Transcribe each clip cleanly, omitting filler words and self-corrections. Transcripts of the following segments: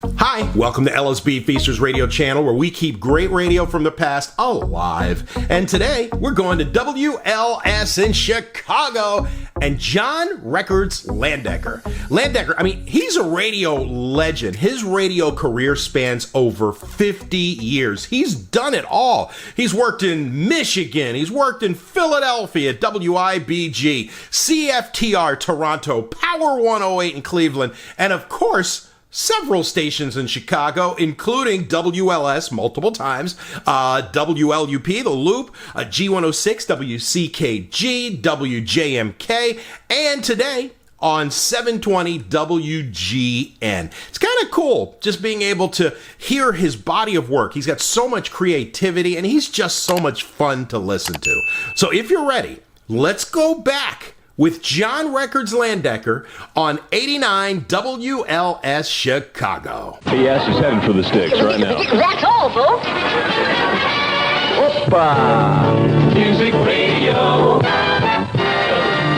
Hi, welcome to LSB Feasters Radio Channel, where we keep great radio from the past alive. And today, we're going to WLS in Chicago and John Records Landecker. Landecker, I mean, he's a radio legend. His radio career spans over 50 years. He's done it all. He's worked in Michigan. He's worked in Philadelphia, WIBG, CFTR, Toronto, Power 108 in Cleveland, and of course, several stations in Chicago, including WLS multiple times, WLUP, the Loop, G106, WCKG, WJMK, and today on 720 WGN. It's kind of cool just being able to hear his body of work. He's got so much creativity, and he's just so much fun to listen to. So if you're ready, let's go back with John Records Landecker on 89 WLS Chicago. Yes, he's heading for the sticks right now. That's all, folks. Whoopa! Music Radio.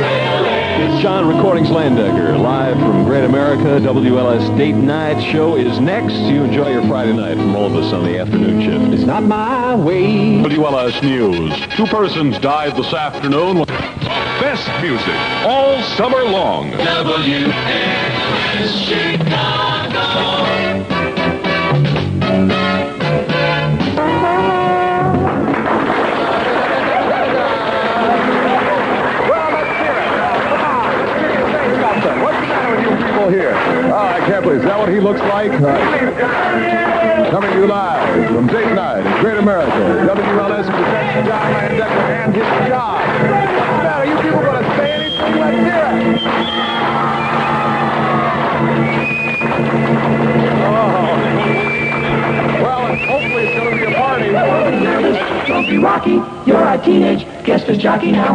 It's John Recordings Landecker, live from Great America. WLS Date Night show is next. You enjoy your Friday night from all of us on the afternoon shift. It's not my way. WLS News. 2 persons died this afternoon. Best music all summer long. WLS Chicago. Here. I can't believe. Is that what he looks like? Coming to you live from Date Night in Great America. WLS presents John Landecker and his job. What's the matter? You people going to say anything? Let's hear it. Oh. Well, hopefully it's going to be a party. Don't be Rocky. You're a teenage guest as jockey now.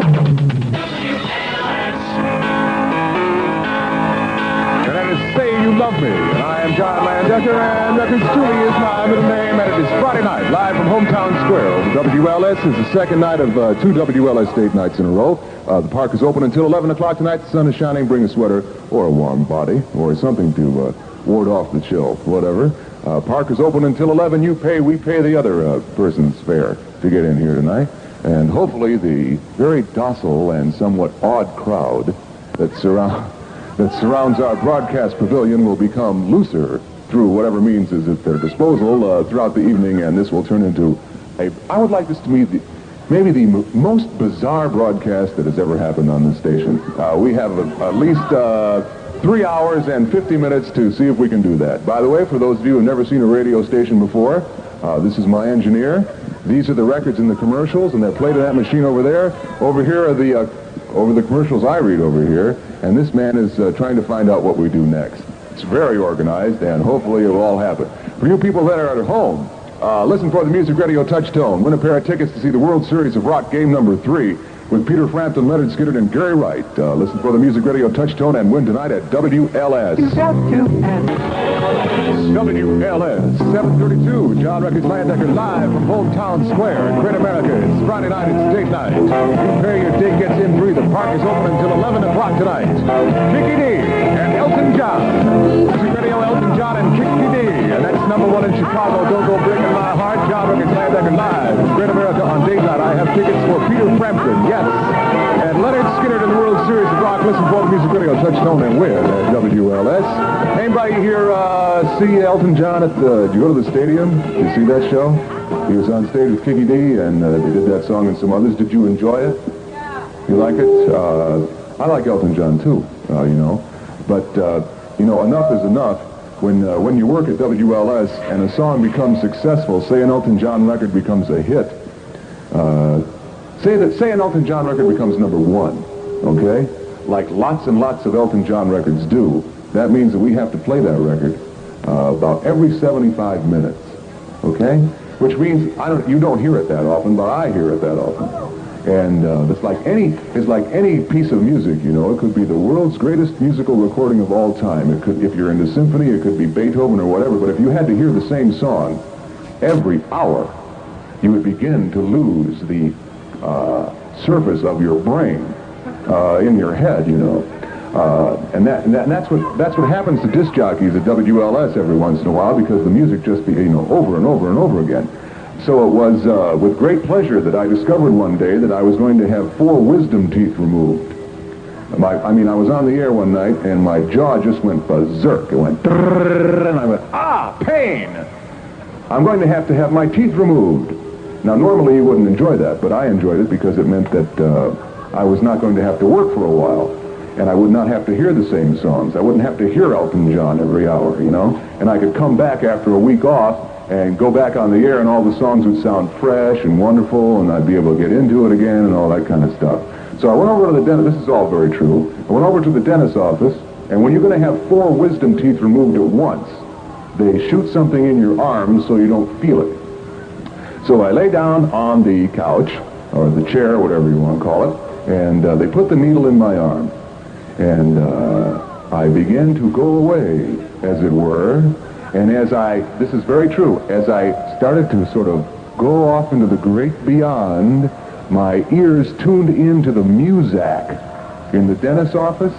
Say You Love Me, and I am John Landecker, and Records truly is my middle name, and it is Friday night, live from Hometown Square. The WLS is the second night of 2 WLS Date Nights in a row. The park is open until 11 o'clock tonight. The sun is shining. Bring a sweater or a warm body or something to ward off the chill, whatever. Park is open until 11. You pay, we pay the other person's fare to get in here tonight. And hopefully the very docile and somewhat odd crowd that surrounds our broadcast pavilion will become looser through whatever means is at their disposal throughout the evening, and this will turn into I would like this to be maybe the most bizarre broadcast that has ever happened on this station. We have at least 3 hours and 50 minutes to see if we can do that. By the way, for those of you who have never seen a radio station before, this is my engineer. These are the records in the commercials, and they're played in that machine over there. Over here are the commercials I read over here, and this man is trying to find out what we do next. It's very organized, and hopefully it will all happen. For you people that are at home, listen for the Music Radio Touchtone. Win a pair of tickets to see the World Series of Rock Game Number 3 with Peter Frampton, Leonard Skinner, and Gary Wright. Listen for the Music Radio Touchtone and win tonight at WLS. WLS 732, John Records Landecker live from Hometown Square in Great America. It's Friday night, it's date night. You pay, your date gets in free. The park is open until 11 o'clock tonight. Kiki D and Elton John. Music Radio, Elton John and Kiki D. And that's #1 in Chicago. Don't go breaking my heart. John Records Landecker live from Great America on date night. I have tickets for Peter Frampton, yes, and Leonard Skinner to the World Series of Rock. Listen for the Music Radio Touchtone and win at WLS. Anybody here see Elton John at the, did you go to the stadium? Did you see that show? He was on stage with Kiki D, and they did that song and some others. Did you enjoy it? You like it? I like Elton John too, you know. But, you know, enough is enough. When you work at WLS and a song becomes successful, say an Elton John record becomes a hit, say an Elton John record becomes #1, okay? Like lots and lots of Elton John records do. That means that we have to play that record about every 75 minutes, okay? Which means you don't hear it that often, but I hear it that often. And it's like any piece of music, you know. It could be the world's greatest musical recording of all time. It could, if you're into symphony, it could be Beethoven or whatever. But if you had to hear the same song every hour, you would begin to lose the surface of your brain in your head, you know. And that's what happens to disc jockeys at WLS every once in a while, because the music just be, over and over and over again. So it was with great pleasure that I discovered one day that I was going to have 4 wisdom teeth removed. I was on the air one night and my jaw just went berserk. It went drrrr, and I went, pain! I'm going to have my teeth removed. Now normally you wouldn't enjoy that, but I enjoyed it because it meant that I was not going to have to work for a while. And I would not have to hear the same songs. I wouldn't have to hear Elton John every hour, And I could come back after a week off and go back on the air, and all the songs would sound fresh and wonderful, and I'd be able to get into it again and all that kind of stuff. So I went over to the dentist. This is all very true. I went over to the dentist's office, and when you're going to have 4 wisdom teeth removed at once, they shoot something in your arm so you don't feel it. So I lay down on the couch, or the chair, whatever you want to call it, and they put the needle in my arm. And I began to go away, as it were, and this is very true, as I started to sort of go off into the great beyond, my ears tuned into the muzak in the dentist's office,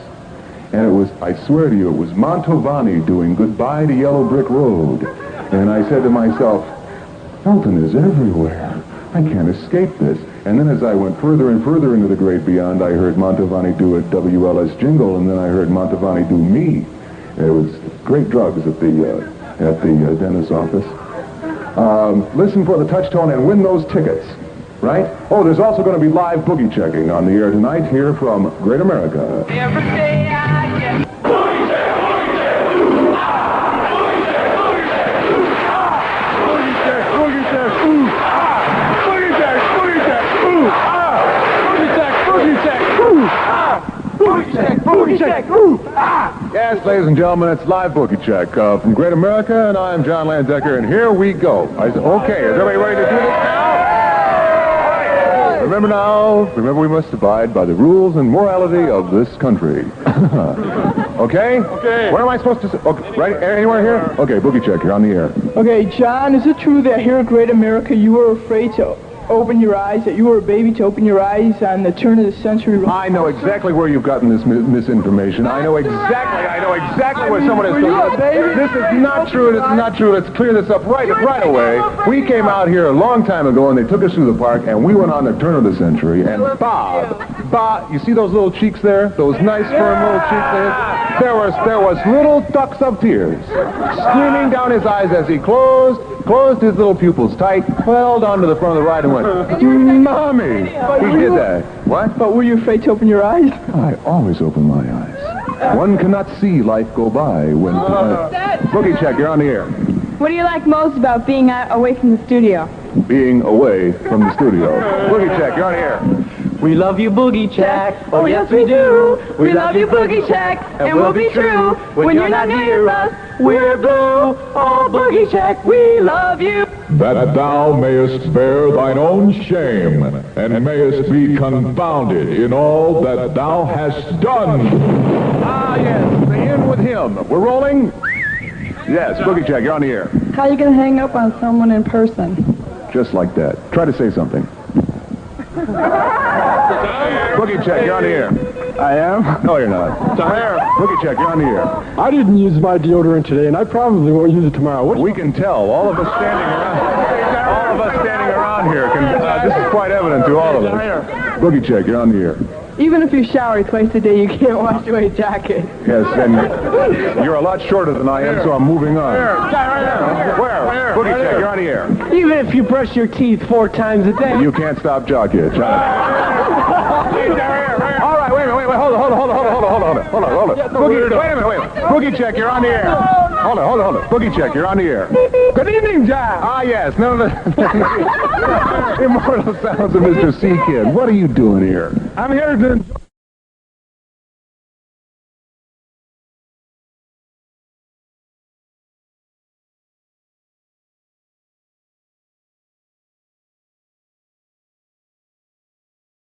and it was, I swear to you, it was Mantovani doing Goodbye to Yellow Brick Road. And I said to myself, Elton is everywhere. I can't escape this. And then as I went further and further into the great beyond, I heard Mantovani do a WLS jingle, and then I heard Mantovani do me. It was great drugs at the dentist's office. Listen for the touch tone and win those tickets, right? Oh, there's also going to be live boogie checking on the air tonight here from Great America. Every day I get Boogie Check, ooh, Yes, ladies and gentlemen, it's live Boogie Check from Great America, and I'm John Landecker, and here we go. Okay, is everybody ready to do this now? Remember we must abide by the rules and morality of this country. Okay? Okay. What am I supposed to say? Okay, right? Anywhere here? Okay, Boogie Check, you're on the air. Okay, John, is it true that here at Great America you were afraid to open your eyes, that you were a baby to open your eyes on the turn of the century? I know exactly where you've gotten this misinformation. I know exactly where someone is. Were you a baby? This is not true. This is not true. Let's clear this up right away. We came out here a long time ago, and they took us through the park, and we went on the turn of the century. And Bob, you see those little cheeks there? Those nice, firm little cheeks there? There was little ducks of tears streaming down his eyes as he closed his little pupils tight, held onto the front of the ride, and went, Mommy! He did that. What? But were you afraid to open your eyes? I always open my eyes. One cannot see life go by when... Boogie Check, you're on the air. What do you like most about being away from the studio? Being away from the studio. Boogie Check, you're on the air. We love you, Boogie Check. Oh, yes, we do. We love you, Boogie Check. And we'll be true. When you're not near us, we're blue. Oh, Boogie Check, we love you. That thou mayest bear thine own shame, and mayest be confounded in all that thou hast done. Ah, yes, the in with him. We're rolling? Yes, Boogie Check, you're on the air. How are you going to hang up on someone in person? Just like that. Try to say something. Boogie Check, you're on the air. I am? No, you're not. Boogie Check, you're on the air. I didn't use my deodorant today, and I probably won't use it tomorrow. We can tell. All of us standing around here. This is quite evident to all of us. Boogie Check, you're on the air. Even if you shower twice a day, you can't wash away a jacket. Yes, and you're a lot shorter than I am, so I'm moving on. Where? Boogie Check, you're on the air. Even if you brush your teeth 4 times a day. You can't stop jock itch. All right, wait a minute, hold on. Wait a minute. Boogie Check, you're on the air. Hold on. Boogie Check, you're on the air. Good evening, John. Ah, yes. None of the immortal sounds of Mr. C. Kid. What are you doing here? I'm here to enjoy